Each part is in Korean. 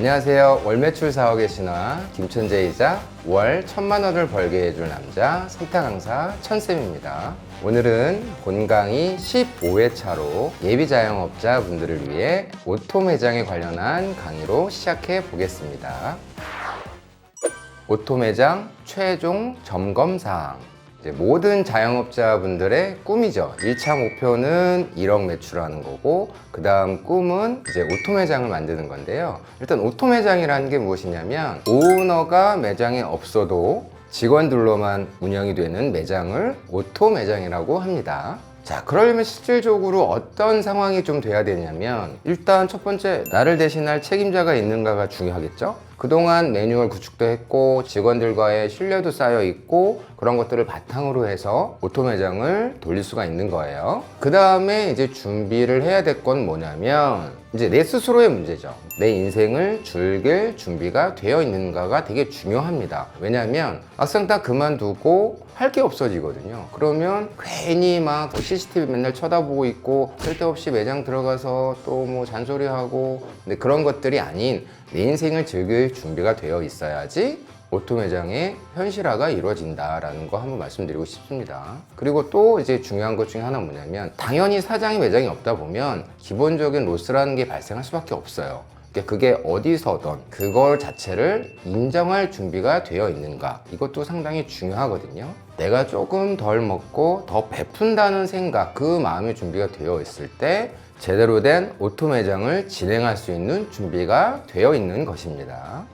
안녕하세요. 월 매출 4억의 신화 김천재이자 월 1,000만 원을 벌게 해줄 남자 성타 강사 천쌤입니다. 오늘은 본 강의 15회차로 예비 자영업자 분들을 위해 오토 매장에 관련한 강의로 시작해 보겠습니다. 오토 매장 최종 점검 사항. 모든 자영업자분들의 꿈이죠. 1차 목표는 1억 매출하는 거고, 그 다음 꿈은 이제 오토 매장을 만드는 건데요. 일단 오토 매장이라는 게 무엇이냐면, 오너가 매장에 없어도 직원들로만 운영이 되는 매장을 오토 매장이라고 합니다. 자, 그러려면 실질적으로 어떤 상황이 좀 돼야 되냐면, 일단 첫 번째, 나를 대신할 책임자가 있는가가 중요하겠죠? 그동안 매뉴얼 구축도 했고 직원들과의 신뢰도 쌓여 있고 그런 것들을 바탕으로 해서 오토 매장을 돌릴 수가 있는 거예요. 그 다음에 이제 준비를 해야 될 건 뭐냐면 이제 내 스스로의 문제죠. 내 인생을 즐길 준비가 되어 있는가가 되게 중요합니다. 왜냐면 막상 딱 그만두고 할 게 없어지거든요. 그러면 괜히 막 CCTV 맨날 쳐다보고 있고 쓸데없이 매장 들어가서 또 뭐 잔소리하고, 근데 그런 것들이 아닌 내 인생을 즐길 준비가 되어 있어야지 오토 매장의 현실화가 이루어진다라는 거 한번 말씀드리고 싶습니다. 그리고 또 이제 중요한 것 중에 하나 뭐냐면, 당연히 사장이 매장이 없다 보면 기본적인 로스라는 게 발생할 수밖에 없어요. 그게 어디서든 그걸 자체를 인정할 준비가 되어 있는가, 이것도 상당히 중요하거든요. 내가 조금 덜 먹고 더 베푼다는 생각, 그 마음의 준비가 되어 있을 때 제대로 된 오토 매장을 진행할 수 있는 준비가 되어 있는 것입니다.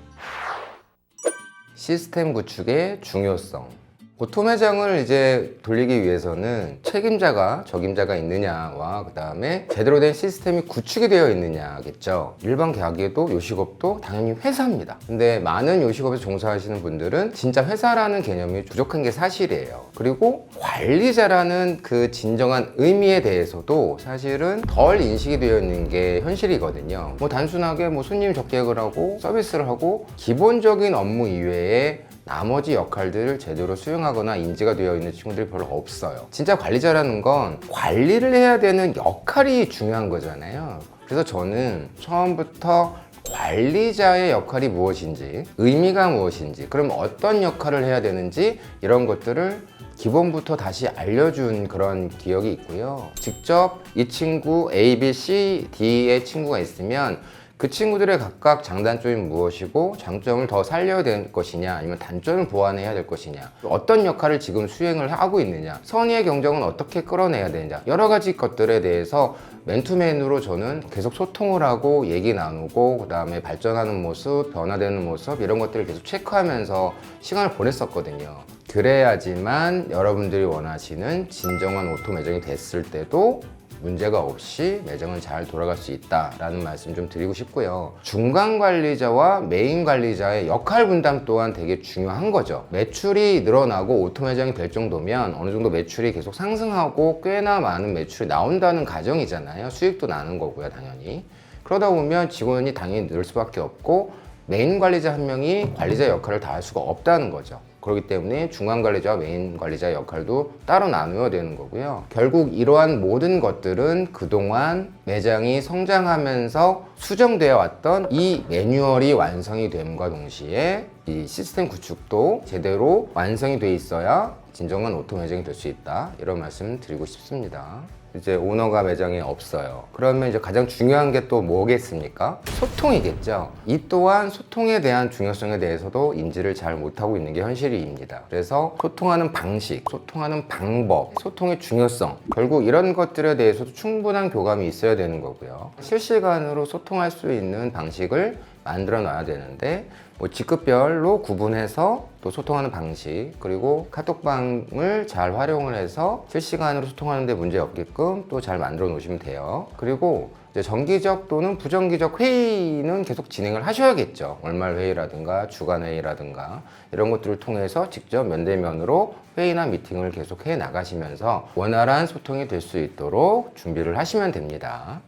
시스템 구축의 중요성. 오토 매장을 이제 돌리기 위해서는 책임자가, 적임자가 있느냐와 그 다음에 제대로 된 시스템이 구축이 되어 있느냐겠죠. 일반 가게도 요식업도 당연히 회사입니다. 근데 많은 요식업에 종사하시는 분들은 진짜 회사라는 개념이 부족한 게 사실이에요. 그리고 관리자라는 그 진정한 의미에 대해서도 사실은 덜 인식이 되어 있는 게 현실이거든요. 뭐 단순하게 뭐 손님 접객을 하고 서비스를 하고 기본적인 업무 이외에 나머지 역할들을 제대로 수행하거나 인지가 되어 있는 친구들이 별로 없어요. 진짜 관리자라는 건 관리를 해야 되는 역할이 중요한 거잖아요. 그래서 저는 처음부터 관리자의 역할이 무엇인지, 의미가 무엇인지, 그럼 어떤 역할을 해야 되는지, 이런 것들을 기본부터 다시 알려준 그런 기억이 있고요. 직접 이 친구 A, B, C, D의 친구가 있으면 그 친구들의 각각 장단점이 무엇이고 장점을 더 살려야 될 것이냐, 아니면 단점을 보완해야 될 것이냐, 어떤 역할을 지금 수행을 하고 있느냐, 선의의 경쟁은 어떻게 끌어내야 되느냐, 여러 가지 것들에 대해서 맨투맨으로 저는 계속 소통을 하고 얘기 나누고 그 다음에 발전하는 모습, 변화되는 모습, 이런 것들을 계속 체크하면서 시간을 보냈었거든요. 그래야지만 여러분들이 원하시는 진정한 오토 매장이 됐을 때도 문제가 없이 매장은 잘 돌아갈 수 있다라는 말씀 좀 드리고 싶고요. 중간 관리자와 메인 관리자의 역할 분담 또한 되게 중요한 거죠. 매출이 늘어나고 오토 매장이 될 정도면 어느 정도 매출이 계속 상승하고 꽤나 많은 매출이 나온다는 가정이잖아요. 수익도 나는 거고요, 당연히. 그러다 보면 직원이 당연히 늘 수밖에 없고 메인 관리자 한 명이 관리자 역할을 다 할 수가 없다는 거죠. 그렇기 때문에 중간 관리자와 메인 관리자의 역할도 따로 나누어야 되는 거고요. 결국 이러한 모든 것들은 그동안 매장이 성장하면서 수정되어 왔던 이 매뉴얼이 완성이 됨과 동시에 이 시스템 구축도 제대로 완성이 돼 있어야 진정한 오토 매장이 될 수 있다, 이런 말씀 드리고 싶습니다. 이제 오너가 매장에 없어요. 그러면 이제 가장 중요한 게 또 뭐겠습니까? 소통이겠죠. 이 또한 소통에 대한 중요성에 대해서도 인지를 잘 못하고 있는 게 현실입니다. 그래서 소통하는 방식, 소통하는 방법, 소통의 중요성, 결국 이런 것들에 대해서도 충분한 교감이 있어야 되는 거고요. 실시간으로 소통할 수 있는 방식을 만들어 놔야 되는데, 뭐 직급별로 구분해서 또 소통하는 방식, 그리고 카톡방을 잘 활용을 해서 실시간으로 소통하는 데 문제 없게끔 또 잘 만들어 놓으시면 돼요. 그리고 이제 정기적 또는 부정기적 회의는 계속 진행을 하셔야겠죠. 월말 회의라든가 주간 회의라든가 이런 것들을 통해서 직접 면대면으로 회의나 미팅을 계속 해 나가시면서 원활한 소통이 될 수 있도록 준비를 하시면 됩니다.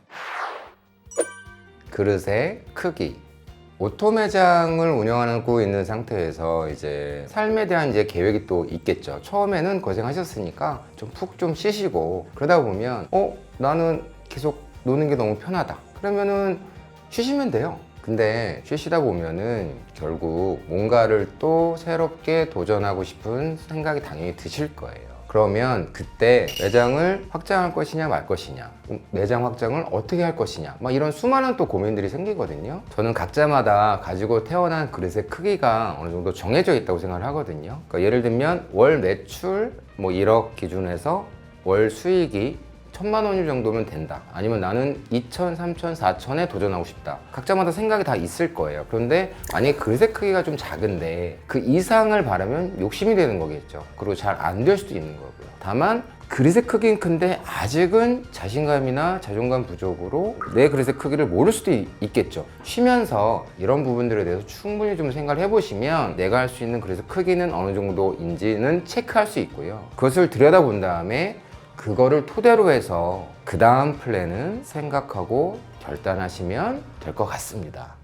그릇의 크기. 오토 매장을 운영하고 있는 상태에서 이제 삶에 대한 이제 계획이 또 있겠죠. 처음에는 고생하셨으니까 좀 푹 좀 쉬시고, 그러다 보면 나는 계속 노는 게 너무 편하다, 그러면은 쉬시면 돼요. 근데 쉬시다 보면은 결국 뭔가를 또 새롭게 도전하고 싶은 생각이 당연히 드실 거예요. 그러면 그때 매장을 확장할 것이냐 말 것이냐, 매장 확장을 어떻게 할 것이냐, 막 이런 수많은 또 고민들이 생기거든요. 저는 각자마다 가지고 태어난 그릇의 크기가 어느 정도 정해져 있다고 생각을 하거든요. 그러니까 예를 들면 월 매출 뭐 1억 기준에서 월 수익이 1,000만 원 정도면 된다. 아니면 나는 2천, 3천, 4천에 도전하고 싶다. 각자마다 생각이 다 있을 거예요. 그런데 만약에 그릇의 크기가 좀 작은데 그 이상을 바라면 욕심이 되는 거겠죠. 그리고 잘 안 될 수도 있는 거고요. 다만 그릇의 크기는 큰데 아직은 자신감이나 자존감 부족으로 내 그릇의 크기를 모를 수도 있겠죠. 쉬면서 이런 부분들에 대해서 충분히 좀 생각을 해보시면 내가 할 수 있는 그릇의 크기는 어느 정도인지는 체크할 수 있고요. 그것을 들여다본 다음에 그거를 토대로 해서 그 다음 플랜은 생각하고 결단하시면 될 것 같습니다.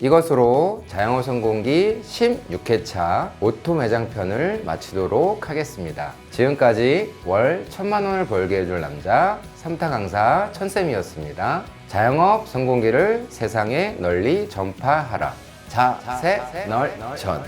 이것으로 자영업 성공기 16회차 오토 매장 편을 마치도록 하겠습니다. 지금까지 월 1,000만 원을 벌게 해줄 남자 3타 강사 천쌤이었습니다. 자영업 성공기를 세상에 널리 전파하라. 자세널전.